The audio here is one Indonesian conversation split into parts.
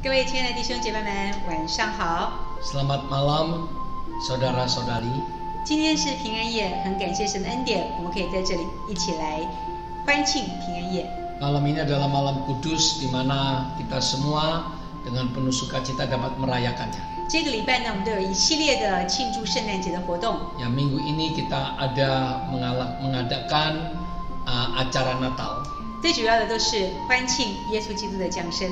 各位亲爱的弟兄姐妹们，晚上好。Selamat malam, saudara-saudari. 今天是平安夜，很感谢神的恩典，我们可以在这里一起来欢庆平安夜。Malam ini adalah malam kudus di mana kita semua dengan penuh sukacita dapat merayakannya. 这个礼拜呢，我们都有一系列的庆祝圣诞节的活动。Ya, minggu ini kita ada mengadakan acara Natal. 最主要的都是欢庆耶稣基督的降生。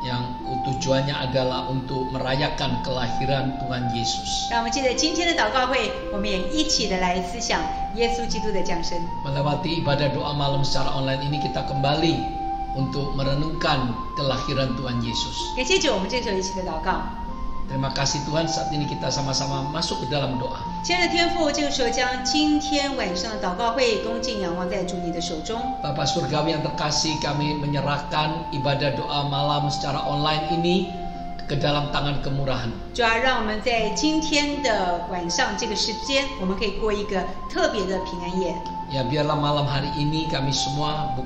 Yang tujuannya adalah untuk merayakan kelahiran Tuhan Yesus. 让我们记得今天的祷告会，我们也一起的来思想耶稣基督的降生。Melewati ibadah doa malam secara online ini kita kembali untuk merenungkan kelahiran Tuhan Yesus. 感谢主，我们这时候一起的祷告。Terima kasih Tuhan, saat ini kita sama-sama masuk ke dalam doa. 亲爱的天父，这个时候将今天晚上的祷告会恭敬仰望在主你的手中。Bapa Surgawi yang terkasih, kami menyerahkan ibadah doa malam secara online ini ke dalam tangan kemurahan. 主要让我们在今天的晚上这个时间，我们可以过一个特别的平安夜。Ya, biarlah malam hari ini kami semua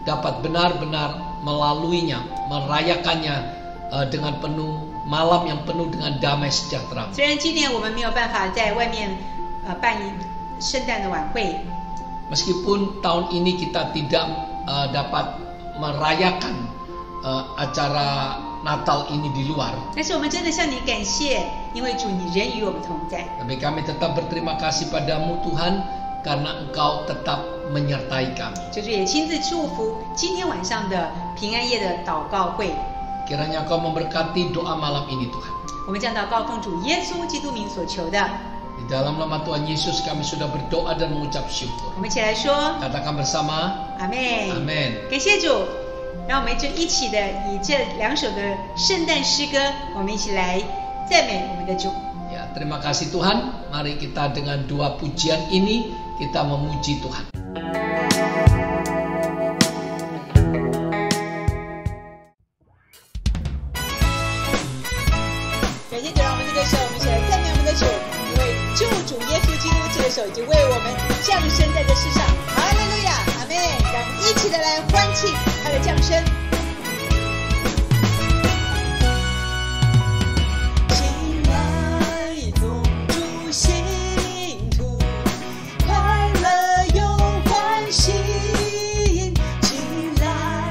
dapat benar-benar melaluinya, merayakannya dengan penuh malam yang penuh dengan damai sejahtera. 虽然今年我们没有办法在外面办圣诞的晚会， Meskipun tahun ini kita tidak dapat merayakan acara Natal ini di luar, 但是我们真的向你感谢，因为主你人与我们同在。 tapi kami tetap berterima kasih padamu Tuhan karena Engkau tetap menyertai kami. 主也亲自祝福今天晚上的平安夜的祷告会。 Kiranya Engkau memberkati doa malam ini Tuhan. 我们将祷告奉主耶稣基督名所求的。 Di dalam nama Tuhan Yesus kami sudah berdoa dan mengucap syukur. 我们一起来说 Katakan bersama, 阿们。 Amin. 感谢主，让我们就一起的以这两首的圣诞诗歌，我们一起来赞美我们的主。 Ya, terima kasih Tuhan. Mari kita dengan dua pujian ini kita memuji Tuhan. 已经为我们降生在这世上，哈利路亚，阿们！让我们一起的来欢庆他的降生。亲爱宗主信徒，快乐又欢喜，起来，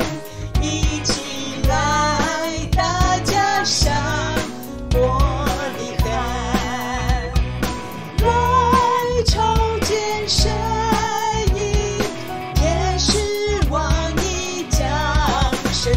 一起来，大家上过。 朝见神意，天使往你降生。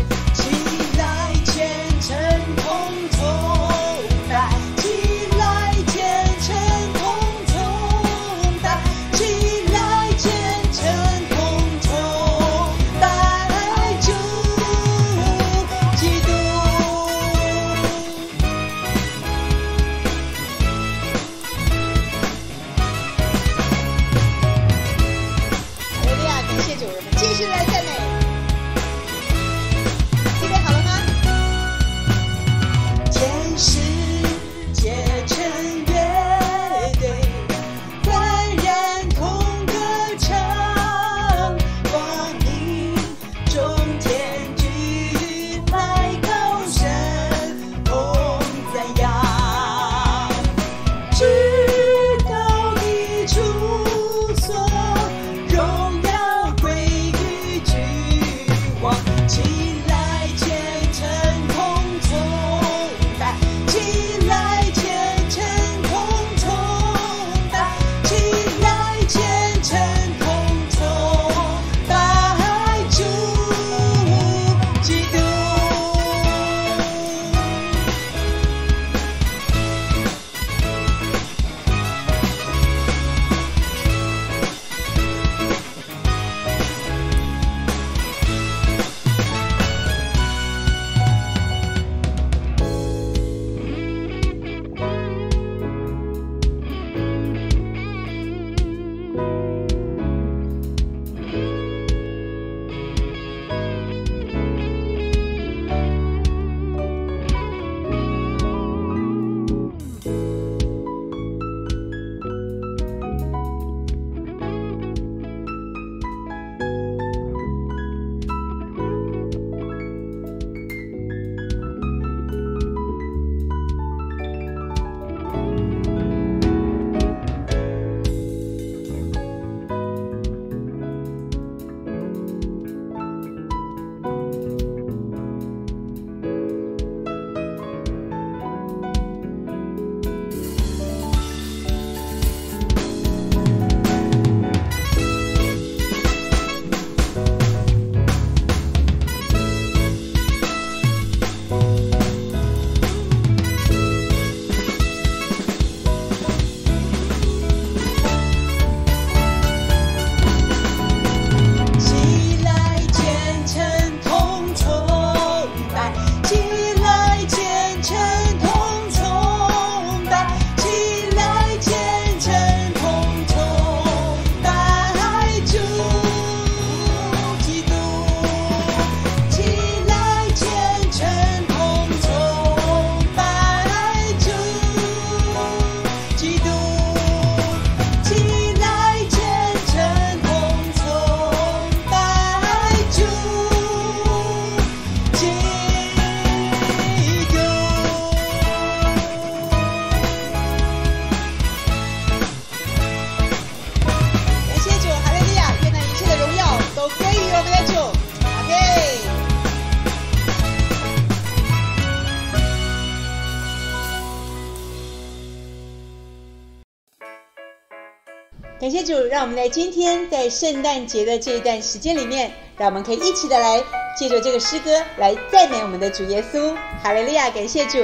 感谢主，让我们在今天在圣诞节的这一段时间里面，让我们可以一起的来借着这个诗歌来赞美我们的主耶稣。哈利路亚，感谢主。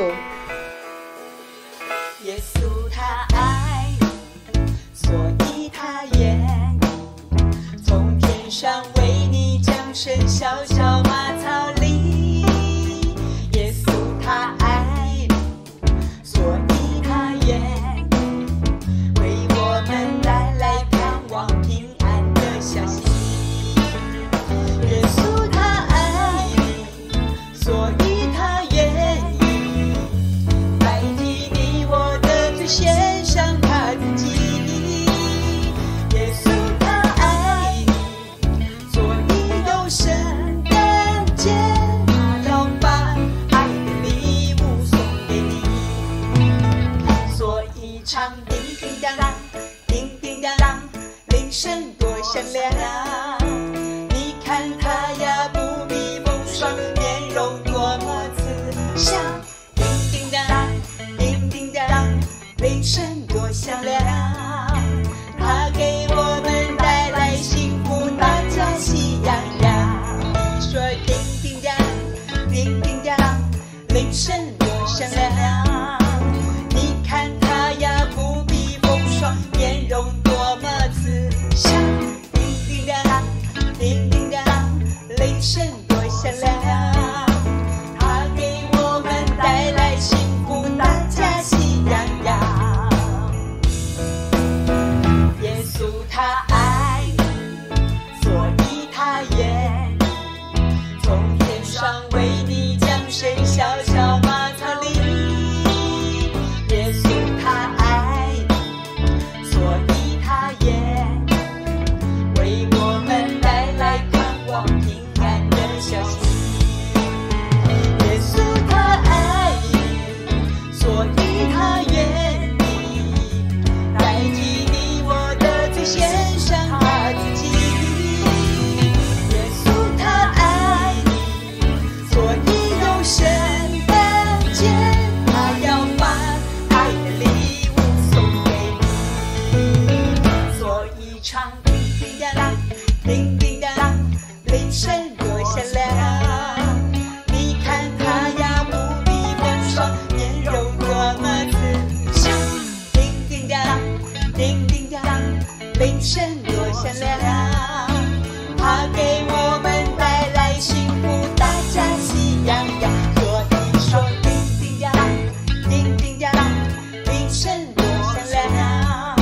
耶稣他爱你，所以他愿意从天上为你降生，小小马槽里。耶稣他爱你，所以他愿意为我们带来盼望平安的消息。耶稣他爱你，所以他愿意代替你我的罪，献上他自己。耶稣他爱你，所以有圣诞节，他要把爱的礼物送给你。所以唱叮叮当当，叮叮当当，铃声多响亮。你看他呀，不比风霜，面容多么慈祥。叮叮当当，叮叮当当，铃声多响亮。他给我们带来幸福，大家喜洋洋。你说叮叮当，叮叮当，铃声多响亮。你看他呀，不比风霜，面容多么慈祥。叮叮当，叮叮当，铃声多响亮。他给我们带来幸福，大家喜洋洋。耶稣他爱你，所以他愿意从天上为你降生，小小马槽里。耶稣他爱你，所以他愿意为我们带来盼望平安的消息。耶稣他爱你，所以他愿意代替你我的罪，献上他自己。耶稣他爱你，所以有圣诞节，他要把爱的礼物送给你。所以唱叮叮当当，叮叮当当，铃声多响亮。你看他呀，不比风霜，面容多么慈祥。叮叮当，叮叮当，铃声多响亮。他给我们带来幸福，大家喜洋洋。所以说叮叮当，叮叮当，铃声多响亮。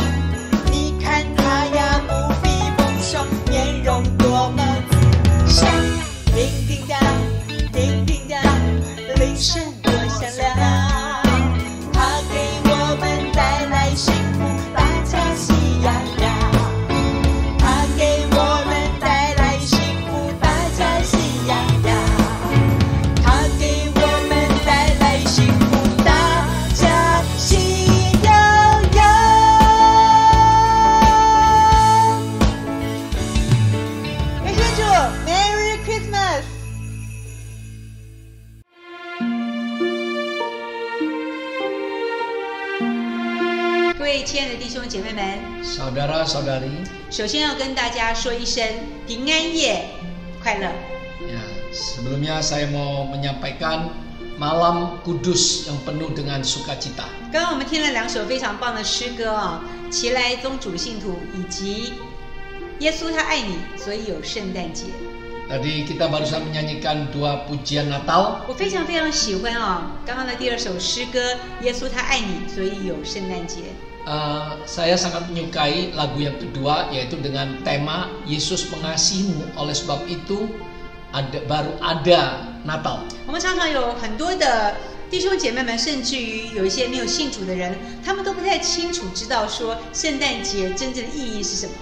你看他呀，不比风霜，面容多么慈祥。叮叮当，叮叮当，铃声多响亮。他给我们带来幸福，大家喜洋洋。他给我们带来幸福，大家喜洋洋。他给我们带来幸福，大家喜洋洋。感谢主 ，Merry Christmas！各位亲爱的弟兄姐妹们， Saudara-saudari, 首先要跟大家说一声平安夜快乐。 ya, sebelumnya saya mau menyampaikan malam kudus yang penuh dengan sukacita. 刚刚我们听了两首非常棒的诗歌啊，齐来宗主信徒以及耶稣他爱你，所以有圣诞节。 Tadi kita barusan menyanyikan dua pujian Natal. 我非常非常喜欢啊，刚刚的第二首诗歌，耶稣他爱你，所以有圣诞节。 Saya sangat menyukai lagu yang kedua, yaitu dengan tema Yesus mengasihimu. Oleh sebab itu baru ada Natal. 我们常常有很多的弟兄姐妹们，甚至于有一些没有信主的人，他们都不太清楚知道说圣诞节真正的意义是什么。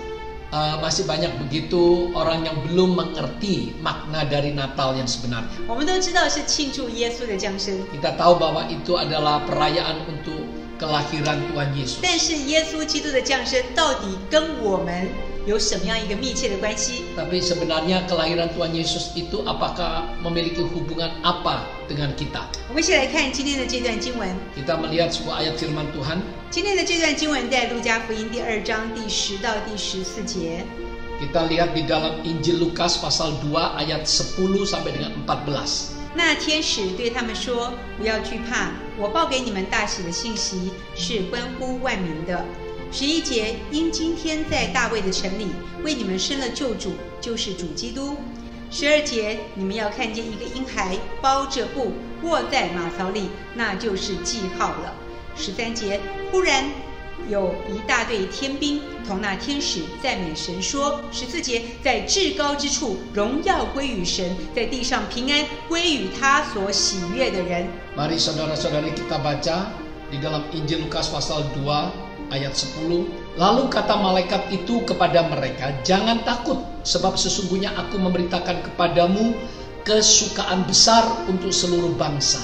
Masih banyak begitu orang yang belum mengerti makna dari Natal yang sebenarnya. 我们都知道是庆祝耶稣的降生， Kita tahu bahwa itu adalah perayaan untuk kelahiran Tuhan Yesus. 但是耶稣基督的降生到底跟我们有什么样一个密切的关系。 Tapi sebenarnya kelahiran Tuhan Yesus itu apakah memiliki hubungan apa dengan kita? 我们一起来看今天的这段经文。 Kita melihat sebuah ayat firman Tuhan. 今天的这段经文在路加福音第2章第10到第14节。 Kita lihat di dalam Injil Lukas pasal 2 ayat 10 sampai dengan 14. 那天使对他们说：“不要惧怕，我报给你们大喜的信息是关乎万民的。11节，因今天在大卫的城里为你们生了救主，就是主基督。12节，你们要看见一个婴孩包着布卧在马槽里，那就是记号了。13节，忽然有一大队天兵同那天使赞美神说：14节，在至高之处荣耀归于神，在地上平安归于他所喜悦的人。” Mari saudara-saudari kita baca di dalam Injil Lukas pasal 2 ayat 10. Lalu kata malaikat itu kepada mereka, jangan takut, sebab sesungguhnya aku memberitakan kepadamu kesukaan besar untuk seluruh bangsa.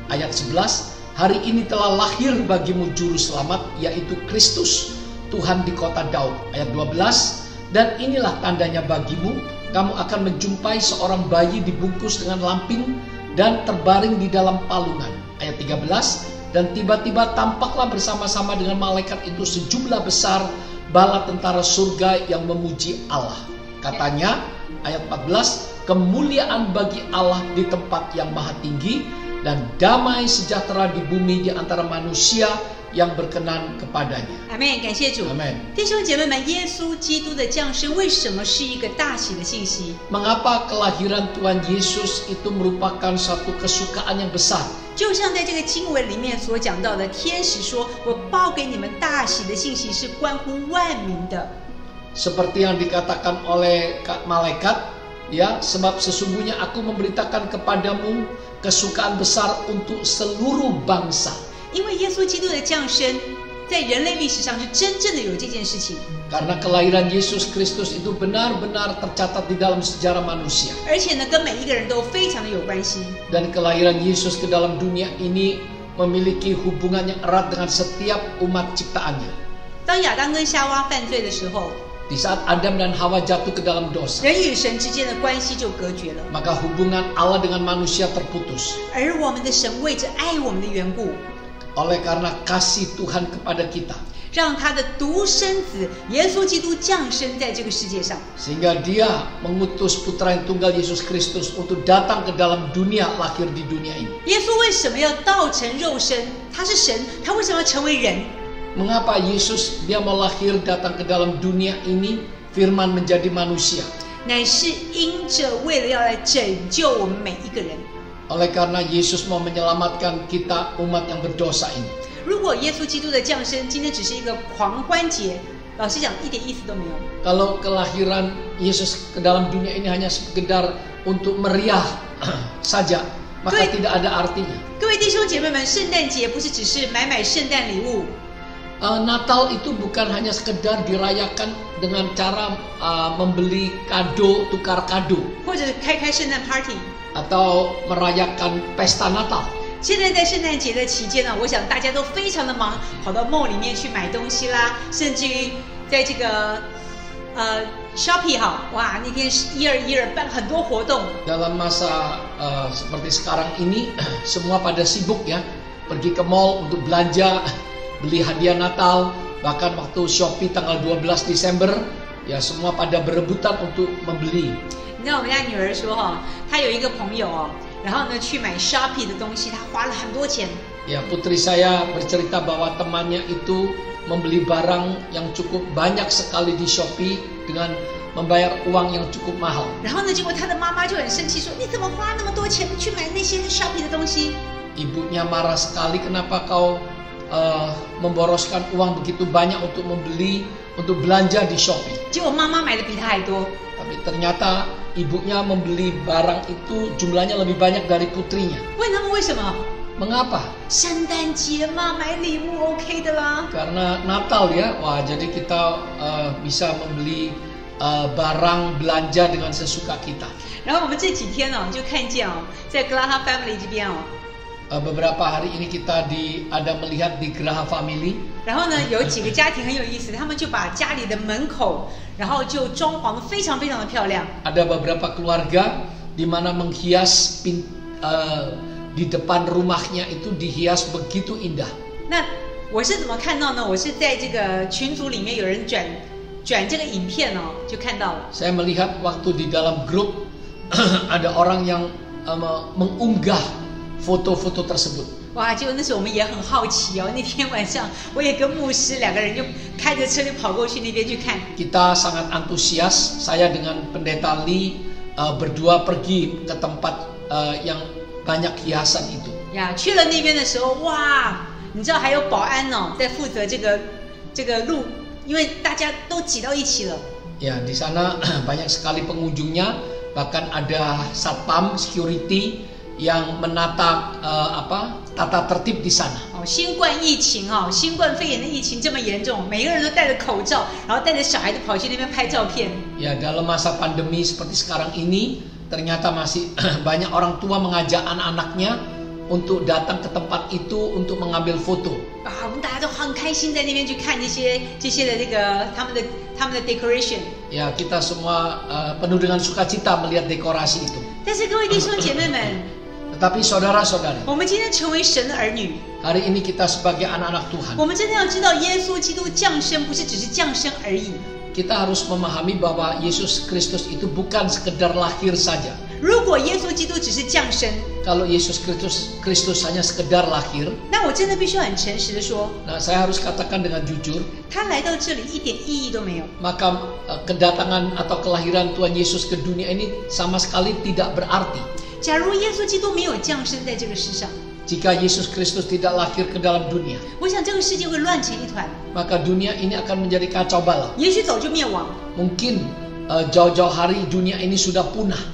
Ayat 11, hari ini telah lahir bagimu juru selamat, yaitu Kristus, Tuhan di kota Daud. Ayat 12, dan inilah tandanya bagimu, kamu akan menjumpai seorang bayi dibungkus dengan lampin dan terbaring di dalam palungan. Ayat 13, dan tiba-tiba tampaklah bersama-sama dengan malaikat itu sejumlah besar bala tentara surga yang memuji Allah. Katanya, ayat 14, kemuliaan bagi Allah di tempat yang maha tinggi dan damai sejahtera di bumi di antara manusia yang berkenan kepadanya. 阿们，感谢主。 Amin. 弟兄姐妹们，耶稣基督的降生为什么是一个大喜的信息？ Mengapa kelahiran Tuhan Yesus itu merupakan satu kesukaan yang besar? 就像在这个经文里面所讲到的，天使说：“我报给你们大喜的信息是关乎万民的。” Seperti yang dikatakan oleh malaikat, ya, sebab sesungguhnya aku memberitakan kepadamu kesukaan besar untuk seluruh bangsa. 因为耶稣基督的降生，在人类历史上是真正的有这件事情。 Karena kelahiran Yesus Kristus itu benar-benar tercatat di dalam sejarah manusia. 而且呢，跟每一个人都非常的有关系。 Dan kelahiran Yesus ke dalam dunia ini memiliki hubungan yang erat dengan setiap umat ciptaannya. 当亚当跟夏娃犯罪的时候， Di saat Adam dan Hawa jatuh ke dalam dosa, 人与神之间的关系就隔绝了。 maka hubungan Allah dengan manusia terputus. 而我们的神为着爱我们的缘故， Oleh karena kasih Tuhan kepada kita, 让他的独生子耶稣基督降生在这个世界上。 sehingga dia mengutus putra yang tunggal Yesus Kristus untuk datang ke dalam dunia, lahir di dunia ini. 耶稣为什么要道成肉身？他是神，他为什么要成为人？ Mengapa Yesus dia mau lahir datang ke dalam dunia ini, firman menjadi manusia? 乃是因着为了要来拯救我们每一个人。 Oleh karena Yesus mau menyelamatkan kita umat yang berdosa ini. 如果耶稣基督的降生今天只是一个狂欢节，老实讲一点意思都没有。 Kalau kelahiran Yesus ke dalam dunia ini hanya sekedar untuk meriah saja, maka Baik. tidak ada artinya. 各位弟兄姐妹们，圣诞节不是只是买圣诞礼物， Natal itu bukan hanya sekedar dirayakan dengan cara membeli kado, tukar kado, 或者开圣诞 party。 atau merayakan pesta Natal. 现在在圣诞节的期间呢，我想大家都非常的忙，跑到 mall 里面去买东西啦，甚至于在这个Shopee 哈，哇，那天12/12办很多活动。 Dalam masa seperti sekarang ini, semua pada sibuk ya, pergi ke mall untuk belanja, beli hadiah Natal, bahkan waktu Shopee tanggal 12 Desember, ya semua pada berebutan untuk membeli. 你知道我们家女儿说哈，她有一个朋友哦，然后呢去买 Shopee 的东西，她花了很多钱。 Ya, putri saya bercerita bahwa temannya itu membeli barang yang cukup banyak sekali di Shopee dengan membayar uang yang cukup mahal. 然后呢，结果她的妈妈就很生气说：“你怎么花那么多钱去买那些 Shopee 的东西？” Ibunya marah sekali, kenapa kau memboroskan uang begitu banyak untuk belanja di Shopee. 结果妈妈买的比她还多。 Tapi ternyata ibunya membeli barang itu jumlahnya lebih banyak dari putrinya. 问他们为什么？ Mengapa? 圣诞节嘛，买礼物 OK 的啦。 Karena Natal ya, wah jadi kita bisa membeli barang belanja dengan sesuka kita. 然后我们这几天哦，就看见哦，在格拉哈 family 这边哦， Beberapa hari ini kita ada melihat di Geraha Family. 然后呢，有几个家庭很有意思，他们就把家里的门口，然后就装潢得非常非常的漂亮。 Ada beberapa keluarga di mana menghias di depan rumahnya itu dihias begitu indah. 那我是怎么看到呢？我是在这个群组里面有人转这个影片哦，就看到了。 Saya melihat waktu di dalam grup ada orang yang mengunggah foto-foto tersebut. 哇，结果那时候我们也很好奇哦。那天晚上我也跟牧师两个人就开着车就跑过去那边去看。 Kita sangat antusias. Saya dengan pendeta Lee berdua pergi ke tempat yang banyak hiasan itu. 呀，去了那边的时候，哇，你知道还有保安哦，在负责这个路，因为大家都挤到一起了。 Ya, di sana banyak sekali pengunjungnya, bahkan ada satpam security yang menata tata tertib di sana. 哦，新冠疫情哦，新冠肺炎的疫情这么严重，每个人都戴着口罩，然后带着小孩子跑去那边拍照片。 Ya, dalam masa pandemi seperti sekarang ini, ternyata masih banyak orang tua mengajak anak-anaknya untuk datang ke tempat itu untuk mengambil foto. 啊，我们大家都很开心在那边去看这些的这个他们的 decoration。 Ya, kita semua penuh dengan sukacita melihat dekorasi itu. 但是各位弟兄姐妹们， Tetapi saudara-saudari, 我们今天成为神的儿女， hari ini kita sebagai anak-anak Tuhan, 我们真的要知道，耶稣基督降生不是只是降生而已。 kita harus memahami bahwa Yesus Kristus itu bukan sekedar lahir saja. 如果耶稣基督只是降生， Kalau Yesus Kristus hanya sekedar lahir, 那我真的必须要很诚实的说， nah saya harus katakan dengan jujur, 他来到这里一点意义都没有。 maka kedatangan atau kelahiran Tuhan Yesus ke dunia ini sama sekali tidak berarti. 假如耶稣基督没有降生在这个世上， Jika Yesus Kristus tidak lahir ke dalam dunia, 我想这个世界会乱成一团， maka dunia ini akan menjadi kacau balau. 也许早就灭亡。 Mungkin jauh-jauh hari dunia ini sudah punah.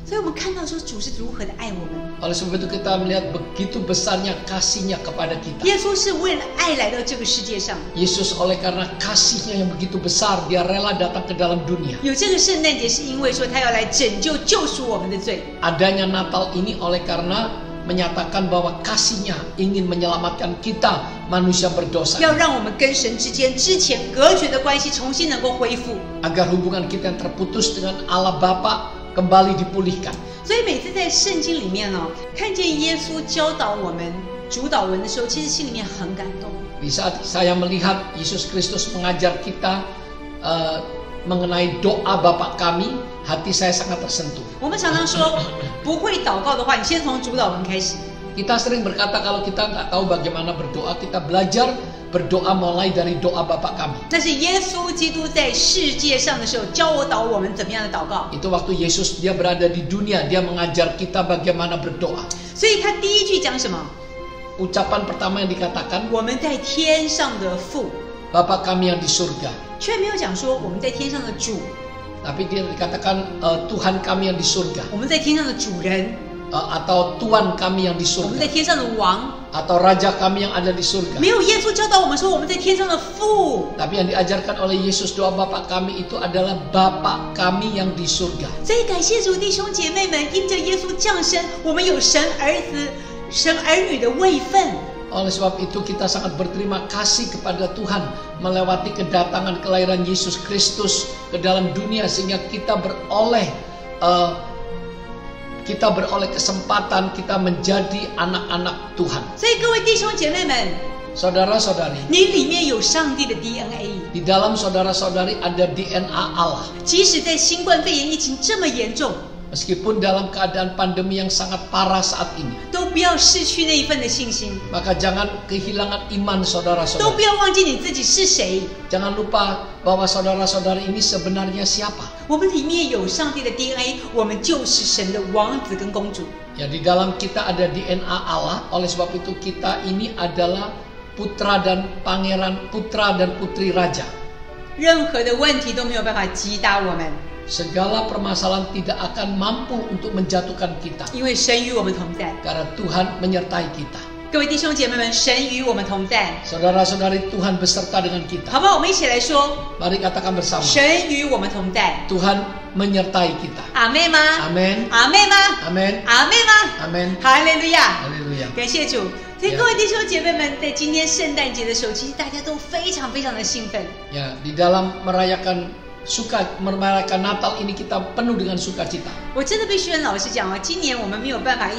所以我们看到说主是如何的爱我们， Oleh sebab itu kita melihat begitu besarnya kasihnya kepada kita. 耶稣是为了爱来到这个世界上。 Yesus oleh karena kasihnya yang begitu besar, dia rela datang ke dalam dunia. 有这个圣诞节是因为说他要来拯救救赎我们的罪。 Adanya Natal ini oleh karena menyatakan bahwa kasihnya ingin menyelamatkan kita manusia berdosa, 要让我们跟神之间之前隔绝的关系重新能够恢复。 agar hubungan kita yang terputus dengan Allah Bapa kembali dipulihkan. 所以每次在圣经里面哦，看见耶稣教导我们主导文的时候，其实心里面很感动。 Di saat saya melihat Yesus Kristus mengajar kita mengenai doa Bapa kami, hati saya sangat tersentuh. 我们常常说不会祷告的话，你先从主导文开始。 Kita sering berkata kalau kita nggak tahu bagaimana berdoa, kita belajar berdoa mulai dari doa Bapa kami. 那是耶稣基督在世界上的时候教导我们怎么样的祷告。 Itu waktu Yesus dia berada di dunia, dia mengajar kita bagaimana berdoa. 所以他第一句讲什么？ Ucapan pertama yang dikatakan, 我们在天上的父， Bapa kami yang di surga. 却没有讲说我们在天上的主， Tapi dia dikatakan Tuhan kami yang di surga, 我们在天上的主人， atau Tuhan kami yang di 我们在 surga, 天上的王。 atau Raja kami yang ada di surga. 没有耶稣教导我们说我们在天上的父。 Tapi yang diajarkan oleh Yesus doa Bapa kami itu adalah Bapa kami yang di surga. 所以感谢主弟兄姐妹们，因着耶稣降生，我们有神儿子、神儿女的位分。 Oleh sebab itu kita sangat berterima kasih kepada Tuhan melewati kedatangan kelahiran Yesus Kristus ke dalam dunia sehingga kita beroleh kesempatan kita menjadi anak-anak Tuhan. 所以各位弟兄姐妹们， Saudara-saudari, 你里面有上帝的 DNA。 di dalam saudara-saudari ada DNA Allah. 即使在新冠肺炎疫情这么严重， Meskipun dalam keadaan pandemi yang sangat parah saat ini, 都不要失去那一份的信心， maka jangan kehilangan iman 都 saudara-saudari. 不要忘记你自己是谁。 Jangan lupa bahwa saudara-saudari ini sebenarnya siapa. 我们里面有上帝的 DNA， 我们就是神的王子跟公主。 Ya, di dalam kita ada DNA Allah. Oleh sebab itu kita ini adalah putra dan pangeran, putra dan putri raja. 任何的问题都没有办法击打我们， Segala permasalahan tidak akan mampu untuk menjatuhkan kita 因为神与我们同在。 karena Tuhan menyertai kita. 各位弟兄姐妹们，神与我们同在， Saudara-saudari, Tuhan beserta dengan kita. 好不好？我们一起来说， Mari katakan bersama. 神与我们同在。 Tuhan menyertai kita. 阿妹吗？ Amin. 阿妹吗？ Amin. 阿妹吗？ Amin. 哈利路亚！ Haleluya. Haleluya. 感谢主。所以各位弟兄姐妹们，在今天圣诞节的时候，其实大家都非常非常的兴奋。 Ya, di dalam merayakan Natal ini kita penuh dengan sukacita. 我真的必须跟老师讲哦，今年我们没有办法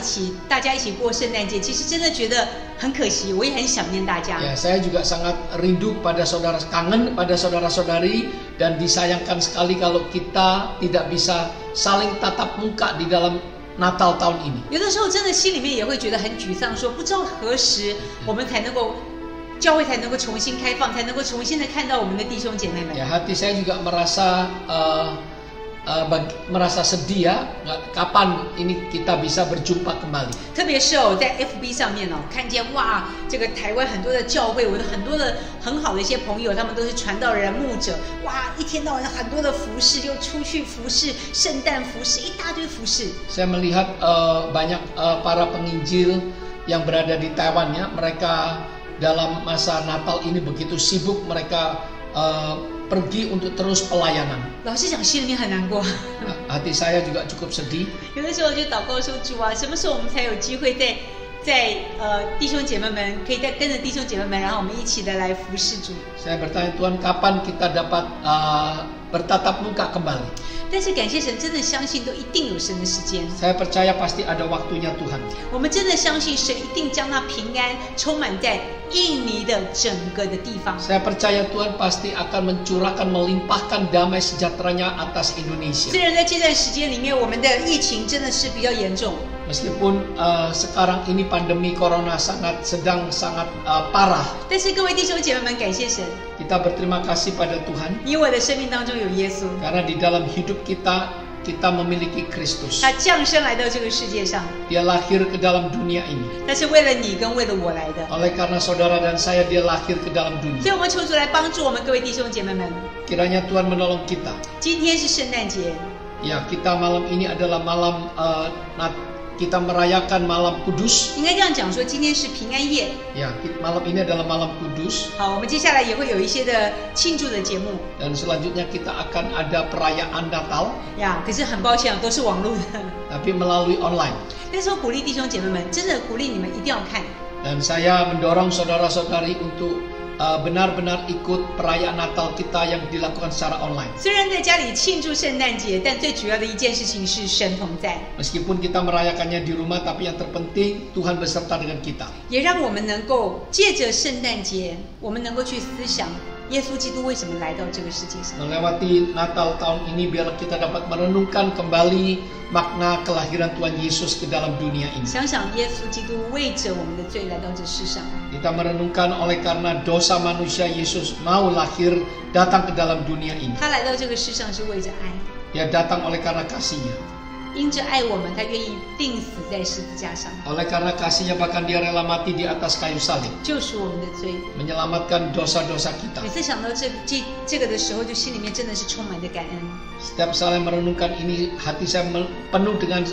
大家一起过圣诞节，其实真的觉得很可惜，我也很想念大家。 Ya, saya juga sangat rindu pada kangen pada saudara-saudari dan disayangkan sekali kalau kita tidak bisa saling tatap muka di dalam Natal tahun ini. 有的时候真的心里面也会觉得很沮丧，说不知道何时我们才能够教会才能够重新开放，才能够重新的看到我们的弟兄姐妹们。 Ya, hati saya juga merasa sedih ya, kapan ini kita bisa berjumpa kembali. 特别是在 FB 上面看见哇，这个台湾很多的教会，我的很多的很好的一些朋友，他们都是传道人、牧者，哇，一天到晚很多的服饰，就出去服饰，圣诞服饰，一大堆服饰。 Saya melihat banyak para penginjil yang berada di Taiwan ya, mereka dalam masa Natal ini begitu sibuk, mereka pergi untuk terus pelayanan. 老实讲，心里面很难过。 Hati saya juga cukup sedih. 有的时候就祷告说，主啊，什么时候我们才有机会在弟兄姐妹们可以再跟着弟兄姐妹们，然后我们一起的来服侍主。 Saya bertanya Tuhan, kapan kita dapat bertatap muka kembali? 但是感谢神，真的相信都一定有神的时间。 Saya percaya pasti ada waktunya Tuhan. 我们真的相信神一定将那平安充满在印尼的整个的地方。 Saya percaya Tuhan pasti akan mencurahkan, melimpahkan damai sejahteranya atas Indonesia. 虽然在这段时间里面，我们的疫情真的是比较严重， Meskipun sekarang ini pandemi corona sangat parah, 但是各位弟兄姐妹们，感谢神， kita berterima kasih pada Tuhan 你我的生命当中有耶稣， karena di dalam hidup kita memiliki Kristus. 他降生来到这个世界上， Dia lahir ke dalam dunia ini. 他是为了你跟为了我来的。 Oleh karena saudara dan saya, dia lahir ke dalam 所 dunia. 以，我们求主来帮助我们各位弟兄姐妹们。 Kiranya Tuhan menolong kita. 今天是圣诞节， Ya, kita malam ini adalah malam kita merayakan malam kudus. 应该这样讲说，今天是平安夜。 Ya, malam ini adalah malam kudus. 好，我们接下来也会有一些的庆祝的节目 Dan selanjutnya kita akan ada perayaan Natal, 呀。可是很抱歉都是网络的。 tapi melalui online. 但是我鼓励弟兄姐妹们，真的鼓励你们一定要看。 Dan saya mendorong saudara-saudari untuk benar-benar ikut perayaan Natal kita yang dilakukan secara online. 虽然在家里庆祝圣诞节，但最主要的一件事情是神同在， Meskipun kita merayakannya di rumah, tapi yang terpenting Tuhan beserta dengan kita. 也让我们能够借着圣诞节，我们能够去思想耶稣基督为什么来到这个世界上。 Melewati Natal tahun ini, biarlah kita dapat merenungkan kembali makna kelahiran Tuhan Yesus ke dalam dunia ini. 想想耶稣基督为着我们的罪来到这世上， Kita merenungkan oleh karena dosa manusia, Yesus mau lahir datang ke dalam dunia ini. 他来到这个世上是为着爱， Dia datang oleh karena kasih-Nya. 因着爱我们，他愿意钉死在十字架上， Oleh karena kasih-Nya bahkan dia rela mati di atas kayu salib, 救赎我们的罪。 menyelamatkan dosa-dosa kita. 每次想到这个的时候，就心里面真的是充满着感恩。 Setiap saya merenungkan ini, hati saya penuh dengan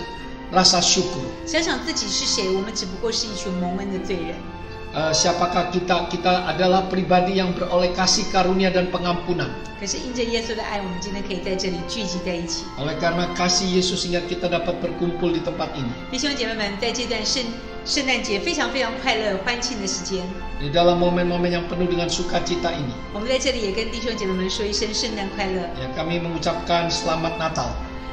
rasa syukur. 想想自己是谁，我们只不过是一群蒙恩的罪人。 Siapakah kita? Kita adalah pribadi yang beroleh kasih karunia dan pengampunan. 可是因着耶稣的爱，我们今天可以在这里聚集在一起。 Oleh karena kasih Yesus sehingga kita dapat berkumpul di tempat ini. 弟兄姐妹们，在这段圣诞节非常非常快乐欢庆的时间， Di dalam momen-momen yang penuh dengan sukacita ini, 我们在这里也跟弟兄姐妹们说一声圣诞快乐 ya, kami mengucapkan selamat Natal.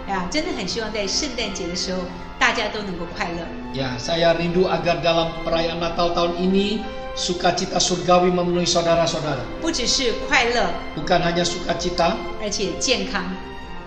呀！真的很希望在圣诞节的时候，大家都能够快乐。 Ya, saya rindu agar dalam perayaan Natal tahun ini sukacita surgawi memenuhi saudara-saudara. 不只是快乐， Bukan hanya sukacita, 而且健康，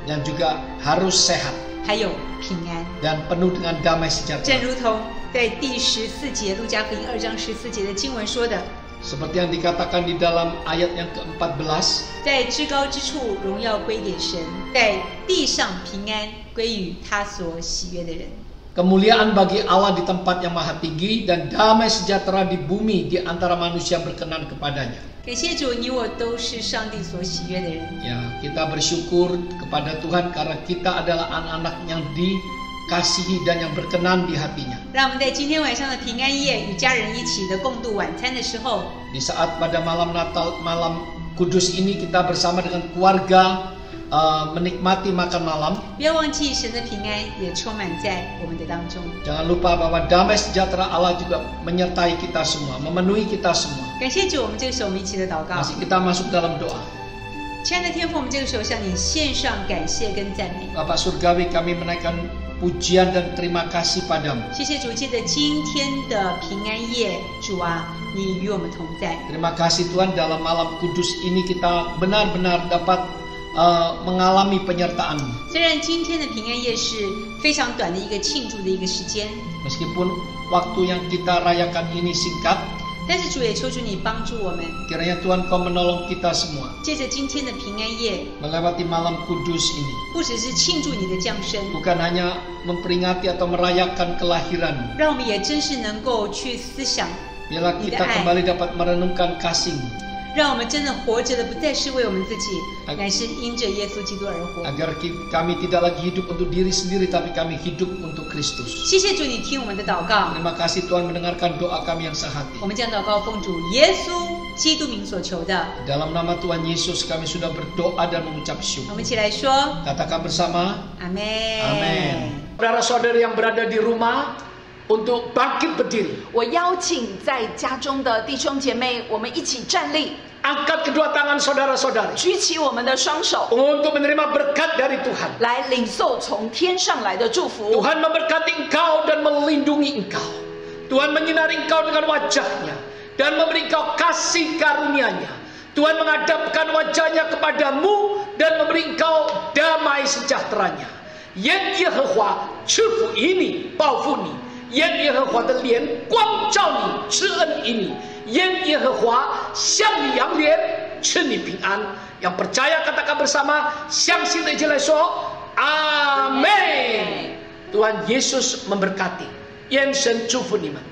dan juga harus sehat 还有平安。 dan penuh dengan damai 正 sejahtera. 如同在第14节路加福音2章14节的经文说的， Seperti yang dikatakan di dalam ayat yang ke-14, 在至高之处荣耀归给神，在地上平安归于他所喜悦的人。 kemuliaan bagi Allah di tempat yang maha tinggi dan damai sejahtera di bumi di antara manusia yang berkenan kepadanya. 感谢主，你我都是上帝所喜悦的人。 Ya, kita bersyukur kepada Tuhan karena kita adalah anak-anak yang dikasihi dan yang berkenan di hatinya. 让我们在今天晚上的平安夜与家人一起的共度晚餐的时候， Di saat pada malam Natal, malam kudus ini kita bersama dengan keluarga menikmati makan malam. 不要忘记神的平安也充满在我们的当中。 Jangan lupa bahwa damai sejahtera Allah juga menyertai kita semua, memenuhi kita semua. 感谢主，我们这个时候我们一起的祷告。 Masih kita masuk dalam doa. 亲爱的天父，我们这个时候向你献上感谢跟赞美。 Bapak Surgawi, kami menaikkan pujian dan terima kasih padamu. 谢谢主，借着今天的平安夜，主啊，你与我们同在。 Terima kasih Tuhan, dalam malam kudus ini kita benar-benar dapat mengalami penyertaan-Mu. 虽然今天的平安夜是非常短的一个庆祝的一个时间， Meskipun waktu yang kita rayakan ini singkat, 但是主也求主你帮助我们， kiranya Tuhan Kau menolong kita semua 借着今天的平安夜， melewati malam kudus ini. 不只是庆祝你的降生， Bukan hanya memperingati atau merayakan kelahiran-Mu. 让我们也真是能够去思想， Biarlah kita kembali dapat merenungkan kasih-Mu, 让我们真的活着的不再是为我们自己，乃是因着耶稣基督而活。 agar kami tidak lagi hidup untuk diri sendiri, tapi kami hidup untuk Kristus. 谢谢主，你听我们的祷告， Terima kasih Tuhan mendengarkan doa kami yang sehati. 我们将祷告奉主耶稣基督名所求的， Dalam nama Tuhan Yesus kami sudah berdoa dan mengucap 我 syukur. 们一起来说 Katakan bersama, 阿门。 Amin. Saudara-saudari yang berada di rumah untuk bangkit berdiri. 我邀请在家中的弟兄姐妹，我们一起站立， Angkat kedua tangan saudara-saudari 举起我们的双手， untuk menerima berkat dari Tuhan. 来领受从天上来的祝福。 Tuhan memberkati engkau dan melindungi engkau. Tuhan menyinari engkau dengan wajahnya dan memberi engkau kasih karunia-Nya. Tuhan menghadapkan wajahnya kepadamu dan memberi engkau damai sejahtera-Nya. 愿耶和华赐福于你，报复你；愿耶和华的脸光照你，赐恩于你；愿耶和华向你扬脸，赐你平安。Yang percaya katakan bersama, 相信的一起来说，阿门。Tuhan Yesus memberkati. 愿神祝福你们。